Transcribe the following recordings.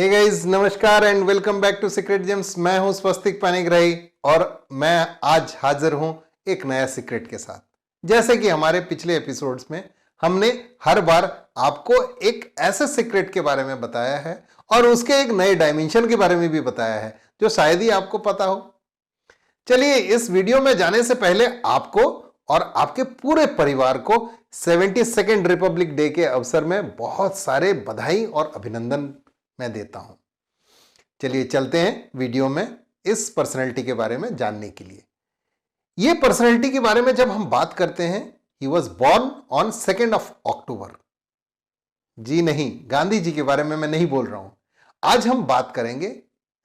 हे guys, नमस्कार and welcome back to Secret Gems. मैं हूं स्वस्तिक पानीग्राही और मैं आज हाजिर हूं एक नया सीक्रेट के साथ। जैसे कि हमारे पिछले एपिसोड्स में हमने हर बार आपको एक ऐसे सीक्रेट के बारे में बताया है और उसके एक नए डायमेंशन के बारे में भी बताया है जो शायद ही आपको पता हो। चलिए, इस वीडियो में जाने से पहले आपको और आपके पूरे परिवार को 72nd रिपब्लिक डे के अवसर में बहुत सारे बधाई और अभिनंदन मैं देता हूं। चलिए चलते हैं वीडियो में इस पर्सनैलिटी के बारे में जानने के लिए। यह पर्सनैलिटी के बारे में जब हम बात करते हैं, he was born on 2nd of October। जी नहीं, गांधी जी के बारे में मैं नहीं बोल रहा हूं। आज हम बात करेंगे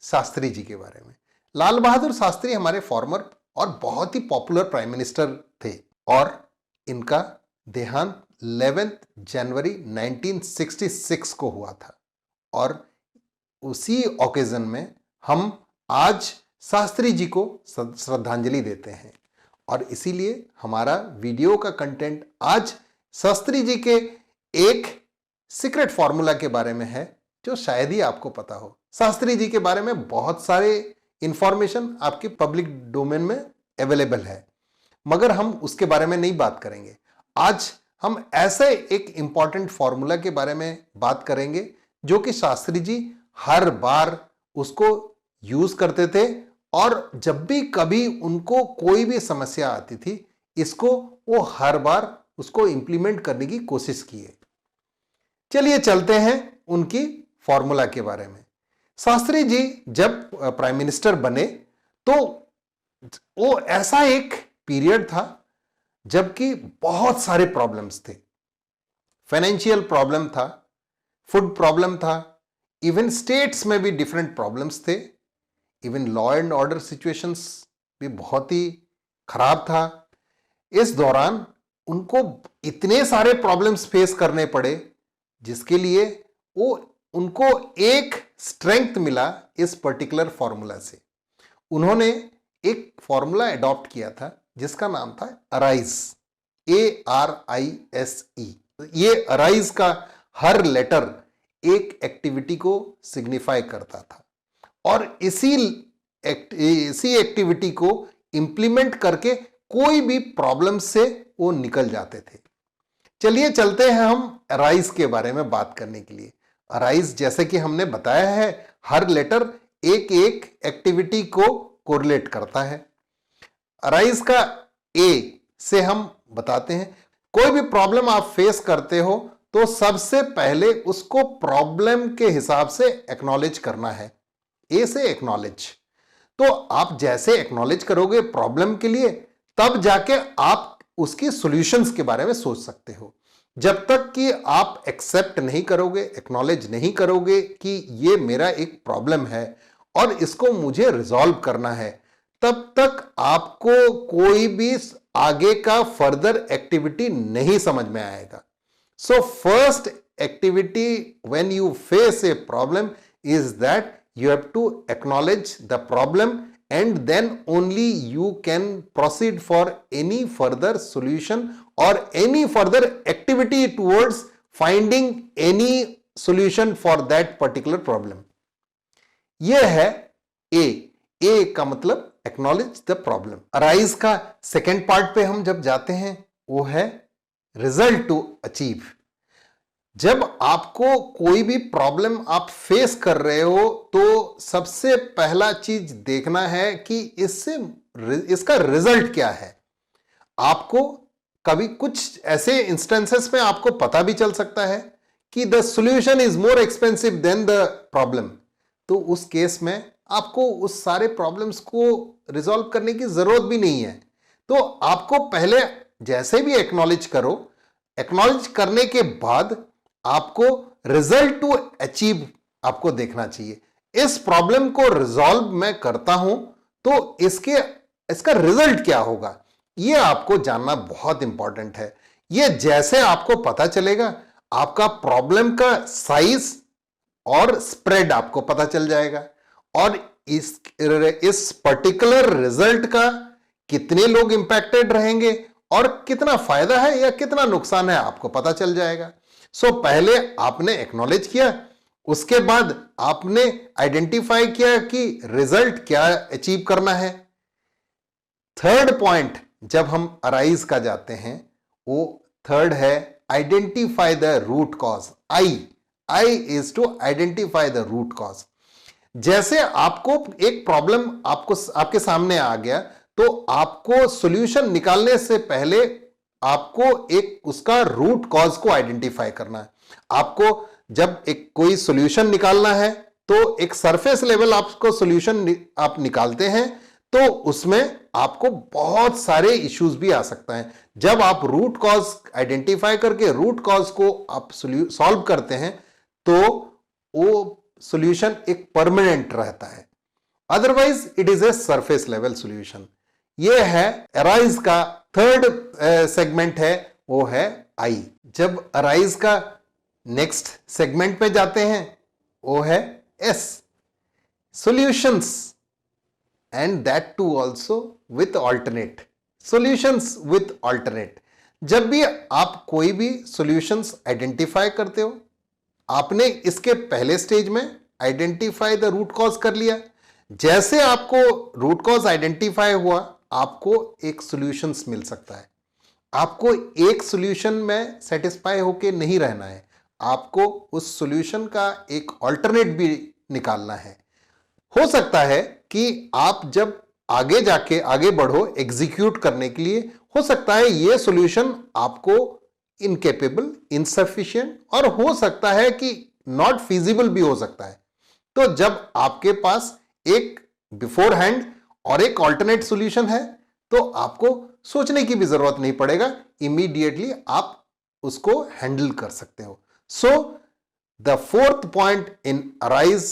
शास्त्री जी के बारे में। लाल बहादुर शास्त्री हमारे फॉर्मर और बहुत ही पॉपुलर प्राइम मिनिस्टर थे और इनका देहांत 11 जनवरी 1966 को हुआ था और उसी ओकेजन में हम आज शास्त्री जी को श्रद्धांजलि देते हैं और इसीलिए हमारा वीडियो का कंटेंट आज शास्त्री जी के एक सीक्रेट फॉर्मूला के बारे में है जो शायद ही आपको पता हो। शास्त्री जी के बारे में बहुत सारे इंफॉर्मेशन आपके पब्लिक डोमेन में अवेलेबल है, मगर हम उसके बारे में नहीं बात करेंगे। आज हम ऐसे एक इंपॉर्टेंट फॉर्मूला के बारे में बात करेंगे जो कि शास्त्री जी हर बार उसको यूज करते थे और जब भी कभी उनको कोई भी समस्या आती थी, इसको वो हर बार उसको इंप्लीमेंट करने की कोशिश किए। चलिए चलते हैं उनकी फॉर्मूला के बारे में। शास्त्री जी जब प्राइम मिनिस्टर बने तो वो ऐसा एक पीरियड था जबकि बहुत सारे प्रॉब्लम्स थे। फाइनेंशियल प्रॉब्लम था, फूड प्रॉब्लम था, इवन स्टेट्स में भी डिफरेंट प्रॉब्लम्स थे, even law and order situations भी बहुत ही खराब था। इस दौरान उनको इतने सारे प्रॉब्लम्स फेस करने पड़े जिसके लिए उनको एक स्ट्रेंथ मिला इस पर्टिकुलर फॉर्मूला से। उन्होंने एक फॉर्मूला अडॉप्ट किया था जिसका नाम था अराइज, ARISE। ये अराइज का हर लेटर एक एक्टिविटी को सिग्निफाई करता था और इसी एक्टिविटी को इंप्लीमेंट करके कोई भी प्रॉब्लम से वो निकल जाते थे। चलिए चलते हैं हम अराइज के बारे में बात करने के लिए। अराइज, जैसे कि हमने बताया है, हर लेटर एक एक एक्टिविटी को कोरिलेट करता है। अराइज का ए से हम बताते हैं, कोई भी प्रॉब्लम आप फेस करते हो तो सबसे पहले उसको प्रॉब्लम के हिसाब से एक्नॉलेज करना है। ए से एक्नॉलेज। तो आप जैसे एक्नॉलेज करोगे प्रॉब्लम के लिए, तब जाके आप उसकी सॉल्यूशंस के बारे में सोच सकते हो। जब तक कि आप एक्सेप्ट नहीं करोगे, एक्नॉलेज नहीं करोगे कि ये मेरा एक प्रॉब्लम है और इसको मुझे रिजॉल्व करना है, तब तक आपको कोई भी आगे का फर्दर एक्टिविटी नहीं समझ में आएगा। So first activity when you face a problem is that you have to acknowledge the problem and then only you can proceed for any further solution or any further activity towards finding any solution for that particular problem. यह है A। A का मतलब acknowledge the problem। Arise का second part पे हम जब जाते हैं वो है रिजल्ट टू अचीव। जब आपको कोई भी प्रॉब्लम आप फेस कर रहे हो तो सबसे पहला चीज देखना है कि इसका रिजल्ट क्या है। आपको कभी कुछ ऐसे इंस्टेंसेस में आपको पता भी चल सकता है कि the solution is more expensive than the problem, तो उस केस में आपको उस सारे प्रॉब्लम्स को रिजॉल्व करने की जरूरत भी नहीं है। तो आपको पहले जैसे भी एक्नॉलेज करो, एक्नॉलेज करने के बाद आपको रिजल्ट टू अचीव आपको देखना चाहिए। इस प्रॉब्लम को रिजॉल्व मैं करता हूं तो इसका रिजल्ट क्या होगा, यह आपको जानना बहुत इंपॉर्टेंट है। यह जैसे आपको पता चलेगा, आपका प्रॉब्लम का साइज और स्प्रेड आपको पता चल जाएगा और इस पर्टिकुलर रिजल्ट का कितने लोग इंपैक्टेड रहेंगे और कितना फायदा है या कितना नुकसान है आपको पता चल जाएगा। सो पहले आपने एक्नॉलेज किया, उसके बाद आपने आइडेंटिफाई किया कि रिजल्ट क्या अचीव करना है। थर्ड पॉइंट जब हम अराइज का जाते हैं, वो थर्ड है identify the root cause. I is to identify the root cause. जैसे आपको एक प्रॉब्लम आपके सामने आ गया, तो आपको सॉल्यूशन निकालने से पहले आपको एक उसका रूट कॉज को आइडेंटिफाई करना है। आपको जब एक कोई सॉल्यूशन निकालना है, तो एक सरफेस लेवल आपको सॉल्यूशन आप निकालते हैं, तो उसमें आपको बहुत सारे इश्यूज भी आ सकता है। जब आप रूट कॉज आइडेंटिफाई करके रूट कॉज को आप सॉल्व करते हैं, तो वो सॉल्यूशन एक परमानेंट रहता है। Otherwise it is a surface level solution. ये है अराइज का थर्ड सेगमेंट है, वो है आई। जब अराइज का नेक्स्ट सेगमेंट पे जाते हैं, वो है एस, solutions, and that too also with alternate solutions with alternate. जब भी आप कोई भी सॉल्यूशंस आइडेंटिफाई करते हो, आपने इसके पहले स्टेज में आइडेंटिफाई द रूट कॉज कर लिया। जैसे आपको रूट कॉज आइडेंटिफाई हुआ, आपको एक सॉल्यूशंस मिल सकता है। आपको एक सॉल्यूशन में सेटिस्फाई होके नहीं रहना है, आपको उस सॉल्यूशन का एक ऑल्टरनेट भी निकालना है। हो सकता है कि आप जब आगे जाके आगे बढ़ो एग्जीक्यूट करने के लिए, हो सकता है ये सॉल्यूशन आपको इनकेपेबल, इनसफिशिएंट, और हो सकता है कि नॉट फीजिबल भी हो सकता है। तो जब आपके पास एक बिफोर हैंड और एक ऑल्टरनेट सॉल्यूशन है, तो आपको सोचने की भी जरूरत नहीं पड़ेगा, इमीडिएटली आप उसको हैंडल कर सकते हो। So the fourth point in arise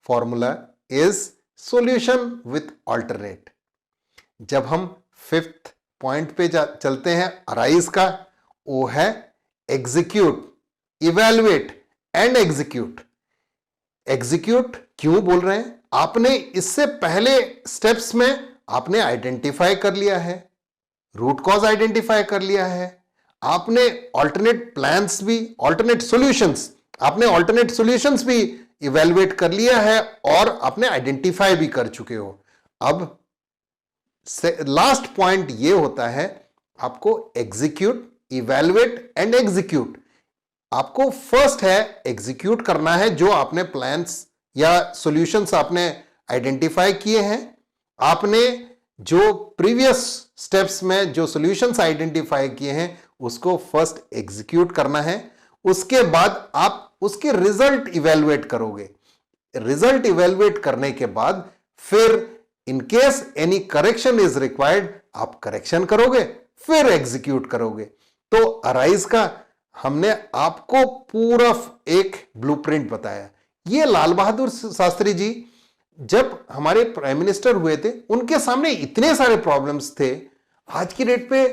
formula is solution with alternate. जब हम फिफ्थ पॉइंट पे चलते हैं अराइज का, वो है execute, evaluate and execute. Execute क्यों बोल रहे हैं? आपने इससे पहले स्टेप्स में आपने आइडेंटिफाई कर लिया है, रूट कॉज आइडेंटिफाई कर लिया है, आपने ऑल्टरनेट प्लान्स भी, ऑल्टरनेट सॉल्यूशंस भी इवैल्यूएट कर लिया है, और आपने आइडेंटिफाई भी कर चुके हो। अब लास्ट पॉइंट ये होता है, आपको एग्जीक्यूट, इवैल्यूएट एंड एग्जीक्यूट। आपको फर्स्ट है एग्जीक्यूट करना है, जो आपने प्लान्स या सॉल्यूशंस आपने आइडेंटिफाई किए हैं, आपने जो प्रीवियस स्टेप्स में जो सॉल्यूशंस आइडेंटिफाई किए हैं, उसको फर्स्ट एग्जीक्यूट करना है। उसके बाद आप उसके रिजल्ट इवैल्यूएट करोगे। रिजल्ट इवैल्यूएट करने के बाद फिर in case any correction is required, आप करेक्शन करोगे, फिर एग्जीक्यूट करोगे। तो अराइज का हमने आपको पूरा एक ब्लूप्रिंट बताया। ये लाल बहादुर शास्त्री जी जब हमारे प्राइम मिनिस्टर हुए थे, उनके सामने इतने सारे प्रॉब्लम्स थे, आज की डेट पे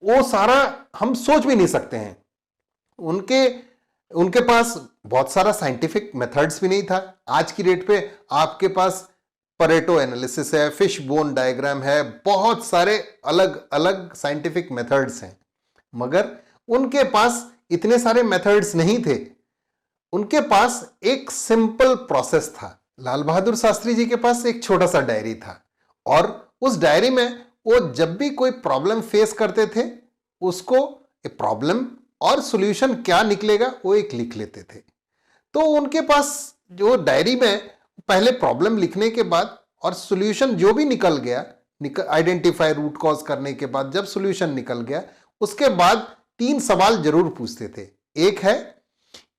वो सारा हम सोच भी नहीं सकते हैं। उनके पास बहुत सारा साइंटिफिक मेथड्स भी नहीं था। आज की डेट पे आपके पास परेटो एनालिसिस है, फिश बोन डायग्राम है, बहुत सारे अलग अलग साइंटिफिक मेथड्स हैं, मगर उनके पास इतने सारे मेथड्स नहीं थे। उनके पास एक सिंपल प्रोसेस था। लाल बहादुर शास्त्री जी के पास एक छोटा सा डायरी था, और उस डायरी में वो जब भी कोई प्रॉब्लम फेस करते थे, उसको प्रॉब्लम और सॉल्यूशन क्या निकलेगा वो एक लिख लेते थे। तो उनके पास जो डायरी में पहले प्रॉब्लम लिखने के बाद और सॉल्यूशन जो भी निकल गया, आइडेंटिफाई रूट कॉज करने के बाद जब सॉल्यूशन निकल गया, उसके बाद 3 सवाल जरूर पूछते थे। एक है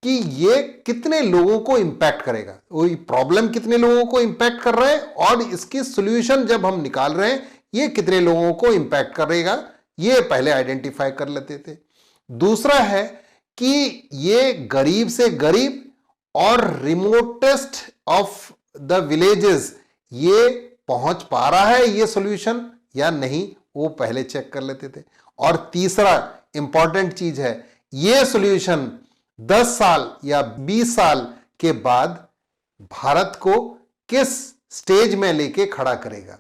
कि ये कितने लोगों को इंपैक्ट करेगा, वो प्रॉब्लम कितने लोगों को इंपैक्ट कर रहा है, और इसकी सॉल्यूशन जब हम निकाल रहे हैं ये कितने लोगों को इंपैक्ट करेगा, ये पहले आइडेंटिफाई कर लेते थे। दूसरा है कि ये गरीब से गरीब और रिमोटेस्ट ऑफ द विलेजेस, ये पहुंच पा रहा है ये सॉल्यूशन या नहीं, वो पहले चेक कर लेते थे। और तीसरा इंपॉर्टेंट चीज है, ये सॉल्यूशन 10 साल या 20 साल के बाद भारत को किस स्टेज में लेके खड़ा करेगा।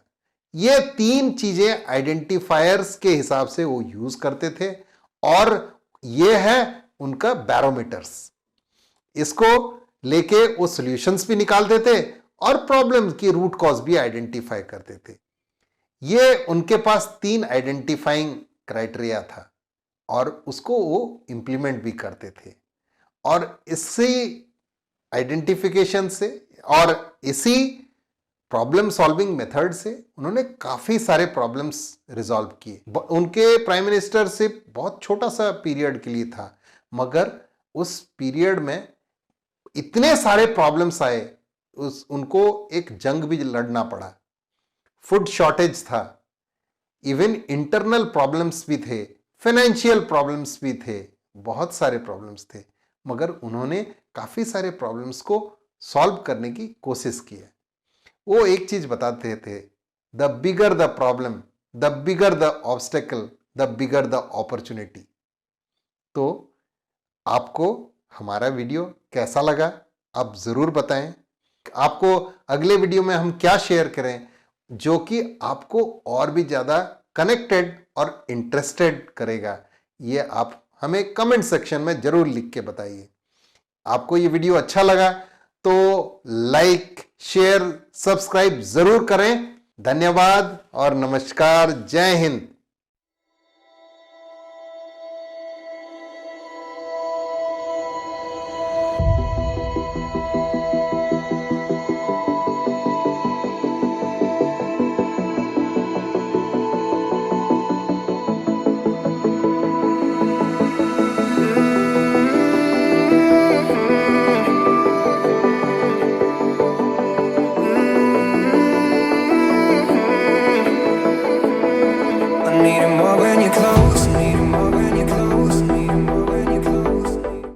ये 3 चीजें आइडेंटिफायर्स के हिसाब से वो यूज करते थे, और ये है उनका बैरोमीटर्स। इसको लेके वो सॉल्यूशंस भी निकालते थे और प्रॉब्लम की रूट कॉज भी आइडेंटिफाई करते थे। ये उनके पास 3 आइडेंटिफाइंग क्राइटेरिया था और उसको वो इंप्लीमेंट भी करते थे। और इसी आइडेंटिफिकेशन से और इसी प्रॉब्लम सॉल्विंग मेथड से उन्होंने काफी सारे प्रॉब्लम्स रिजॉल्व किए। उनके प्राइम मिनिस्टर से बहुत छोटा सा पीरियड के लिए था, मगर उस पीरियड में इतने सारे प्रॉब्लम्स आए, उनको एक जंग भी लड़ना पड़ा। फूड शॉर्टेज था, इवन इंटरनल प्रॉब्लम्स भी थे, फाइनेंशियल प्रॉब्लम्स भी थे, बहुत सारे प्रॉब्लम्स थे, मगर उन्होंने काफी सारे प्रॉब्लम्स को सॉल्व करने की कोशिश की है। वो एक चीज बताते थे, the bigger the problem, the bigger the obstacle, the bigger the opportunity. तो आपको हमारा वीडियो कैसा लगा आप जरूर बताएं। आपको अगले वीडियो में हम क्या शेयर करें जो कि आपको और भी ज्यादा कनेक्टेड और इंटरेस्टेड करेगा, ये आप हमें कमेंट सेक्शन में जरूर लिख के बताइए। आपको ये वीडियो अच्छा लगा तो लाइक, शेयर, सब्सक्राइब जरूर करें। धन्यवाद और नमस्कार। जय हिंद।